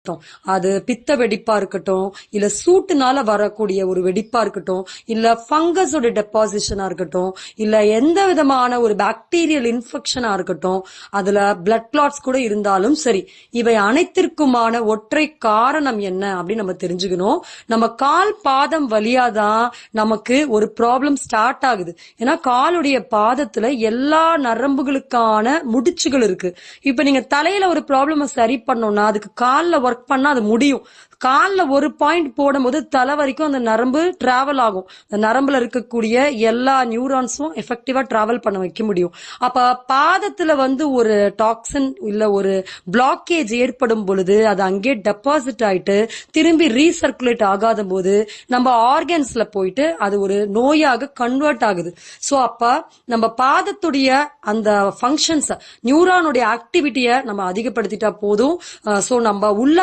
இருக்கட்டும், அது பித்த வெடிப்பா இருக்கட்டும், இல்ல சூட்டுனால வரக்கூடிய ஒரு வெடிப்பா இருக்கட்டும், இல்ல ஃபங்கஸோட டெபாசிஷனா இருக்கட்டும், இல்ல எந்த விதமான ஒரு பாக்டீரியல் இன்ஃபெக்ஷனா இருக்கட்டும், அதுல பிளட் கிளாட்ஸ் கூட இருந்தாலும் சரி, இவை அனைத்திற்குமான ஒற்றை காரணம் என்ன அப்படின்னு நம்ம தெரிஞ்சுக்கணும். நம்ம கால் பாதம் வழியாதான் நமக்கு ஒரு ப்ராப்ளம் ஸ்டார்ட் ஆகுது. ஏன்னா காலுடைய பாதத்துல எல்லா நரம்புகளுக்கான முடிச்சுகள் இருக்கு. இப்ப நீங்க தலையில ஒரு ப்ராப்ளம் சரி பண்ணோம்னா அதுக்கு கால்ல ஒர்க் பண்ணா அது முடியும். கால்ல ஒரு பாயிண்ட் போடும்போது தலை வரைக்கும் அந்த நரம்பு டிராவல் ஆகும். அந்த நரம்புல இருக்கக்கூடிய எல்லா நியூரான்ஸும் எஃபெக்டிவா டிராவல் பண்ண வைக்க முடியும். அப்ப பாதத்துல ஒரு டாக்ஸின் இல்ல ஒரு பிளாக்கேஜ் ஏற்படும் பொழுது அது அங்கே டெபாசிட் ஆயிட்டு திரும்பி ரீசர்க்குலேட் ஆகாத போது நம்ம ஆர்கன்ஸ்ல போயிட்டு அது ஒரு நோயாக கன்வெர்ட் ஆகுது. சோ அப்ப நம்ம பாதத்துடைய அந்த ஃபங்க்ஷன்ஸ் நியூரானுடைய ஆக்டிவிட்டியை நம்ம அதிகப்படுத்திட்டா போதும். சோ நம்ம உள்ள